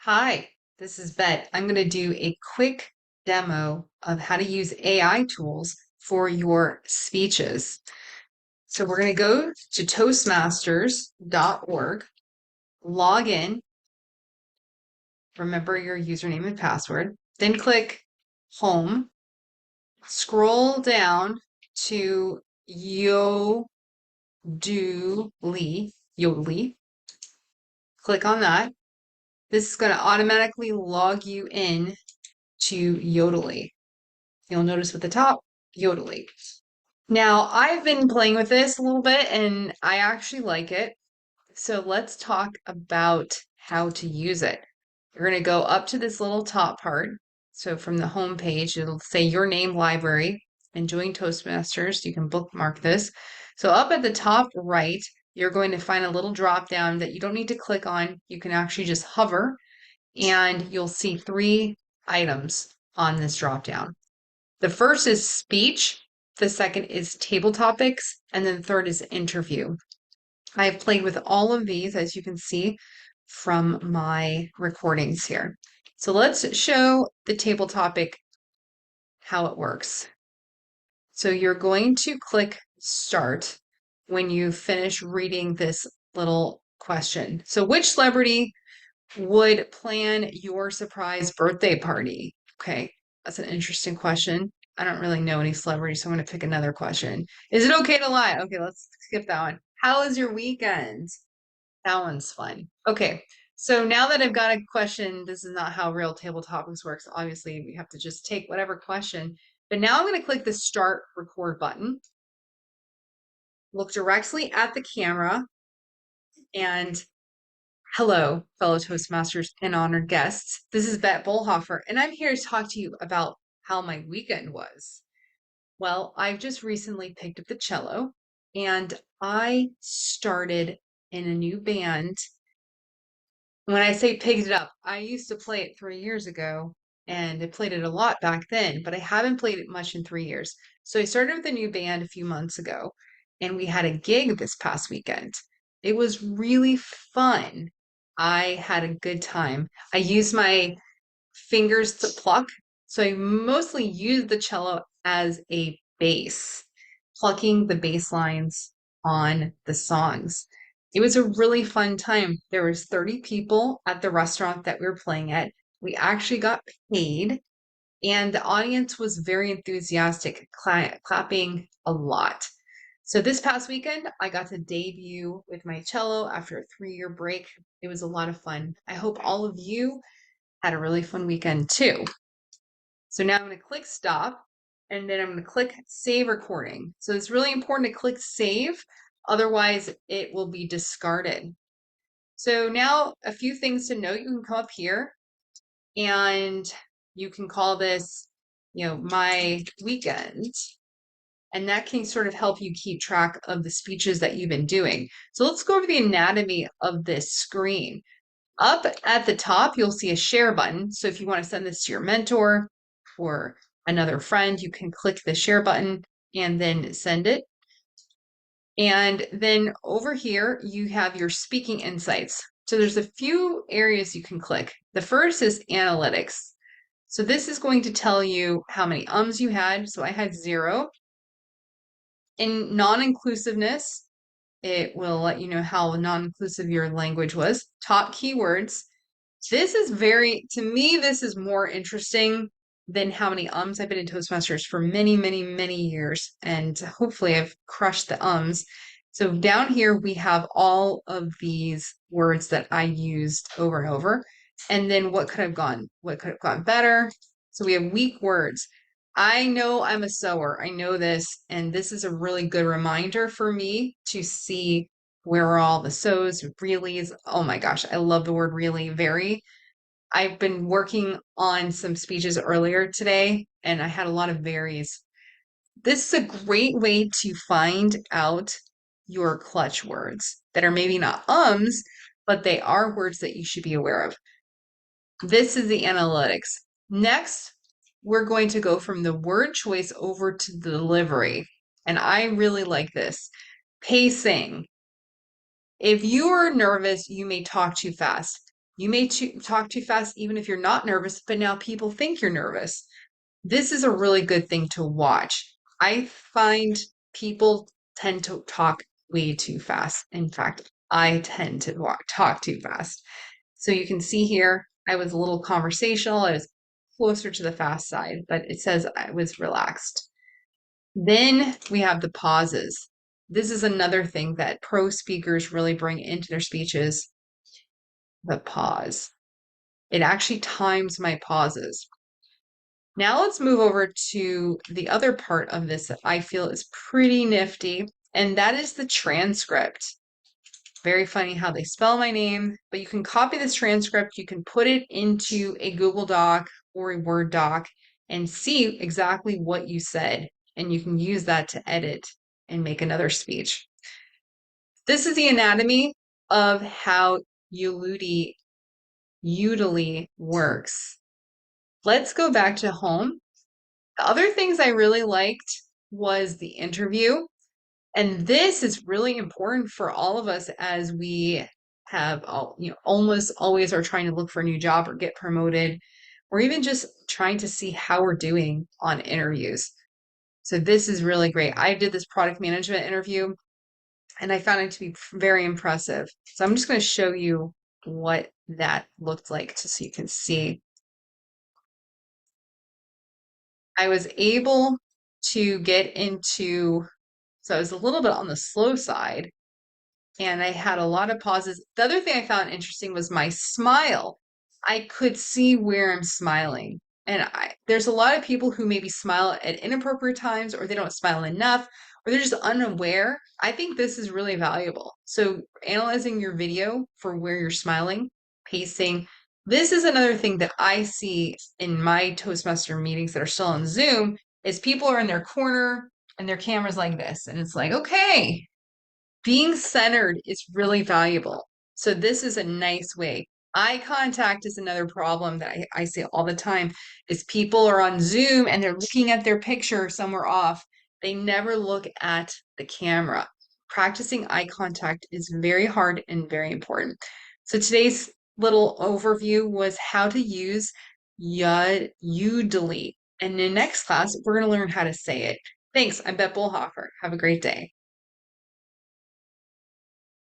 Hi, this is Bet. I'm going to do a quick demo of how to use AI tools for your speeches. So we're going to go to toastmasters.org, log in, remember your username and password, then click Home, scroll down to Yoodli, click on that. This is going to automatically log you in to Yoodli. You'll notice at the top, Yoodli. Now, I've been playing with this a little bit and I actually like it. So let's talk about how to use it. You're going to go up to this little top part. So from the home page, it'll say your name library and join Toastmasters. You can bookmark this. So up at the top right, you're going to find a little drop down that you don't need to click on. You can actually just hover and you'll see three items on this drop down. The first is speech, the second is table topics, and then the third is interview. I've played with all of these, as you can see from my recordings here. So let's show the table topic how it works. So you're going to click start when you finish reading this little question. So which celebrity would plan your surprise birthday party? Okay, that's an interesting question. I don't really know any celebrities, so I'm going to pick another question. Is it okay to lie? Okay, let's skip that one. How was your weekend? That one's fun. Okay, so now that I've got a question, this is not how real table topics works. Obviously, we have to just take whatever question. But now I'm going to click the start record button, look directly at the camera, and hello, fellow Toastmasters and honored guests. This is Bette Bolhofer, and I'm here to talk to you about how my weekend was. Well, I've just recently picked up the cello, and I started in a new band. When I say picked it up, I used to play it 3 years ago, and I played it a lot back then, but I haven't played it much in 3 years. So I started with a new band a few months ago, and we had a gig this past weekend. It was really fun. I had a good time. I used my fingers to pluck, so I mostly used the cello as a bass, plucking the bass lines on the songs. It was a really fun time. There was 30 people at the restaurant that we were playing at. We actually got paid, and the audience was very enthusiastic, clapping a lot. So this past weekend, I got to debut with my cello after a 3-year break. It was a lot of fun. I hope all of you had a really fun weekend too. So now I'm going to click stop and then I'm going to click save recording. So it's really important to click save, otherwise it will be discarded. So now a few things to note. You can come up here and you can call this, my weekend. And that can sort of help you keep track of the speeches that you've been doing. So let's go over the anatomy of this screen. Up at the top, you'll see a share button. So if you want to send this to your mentor or another friend, you can click the share button and then send it. And then over here, you have your speaking insights. So there's a few areas you can click. The first is analytics. So this is going to tell you how many ums you had. So I had 0. In non-inclusiveness, it will let you know how non-inclusive your language was. Top keywords. This is to me, this is more interesting than how many ums. I've been in Toastmasters for many, many, many years, and hopefully I've crushed the ums. So down here, we have all of these words that I used over and over. And then what could have gone better? So we have weak words. I know I'm a sewer. I know this, and this is a really good reminder for me to see where are all the so's, reallys. Oh my gosh, I love the word really, very. I've been working on some speeches earlier today, and I had a lot of varies. This is a great way to find out your clutch words that are maybe not ums, but they are words that you should be aware of. This is the analytics. Next, we're going to go from the word choice over to the delivery. And I really like this. Pacing. If you are nervous, you may talk too fast. You may talk too fast even if you're not nervous, but now people think you're nervous. This is a really good thing to watch. I find people tend to talk way too fast. In fact, I tend to talk too fast. So you can see here, I was a little conversational. I was closer to the fast side, but it says I was relaxed. Then we have the pauses. This is another thing that pro speakers really bring into their speeches, the pause. It actually times my pauses. Now let's move over to the other part of this that I feel is pretty nifty, and that is the transcript. Very funny how they spell my name, but you can copy this transcript, you can put it into a Google Doc or a Word doc and see exactly what you said, and you can use that to edit and make another speech. This is the anatomy of how Yoodli works. Let's go back to home. The other things I really liked was the interview. And this is really important for all of us as we have, almost always are trying to look for a new job or get promoted, or even just trying to see how we're doing on interviews. So this is really great. I did this product management interview and I found it to be very impressive. So I'm just going to show you what that looked like just so you can see. I was able to get into, so I was a little bit on the slow side and I had a lot of pauses. The other thing I found interesting was my smile. I could see where I'm smiling. And there's a lot of people who maybe smile at inappropriate times or they don't smile enough or they're just unaware. I think this is really valuable. So analyzing your video for where you're smiling, pacing. This is another thing that I see in my Toastmaster meetings that are still on Zoom is people are in their corner and their camera's like this. And it's like, okay, being centered is really valuable. So this is a nice way. Eye contact is another problem that I see all the time is people are on Zoom and they're looking at their picture somewhere off. They never look at the camera. Practicing eye contact is very hard and very important. So today's little overview was how to use Yoodli. And in the next class, we're going to learn how to say it. Thanks. I'm Beth Bullhofer. Have a great day.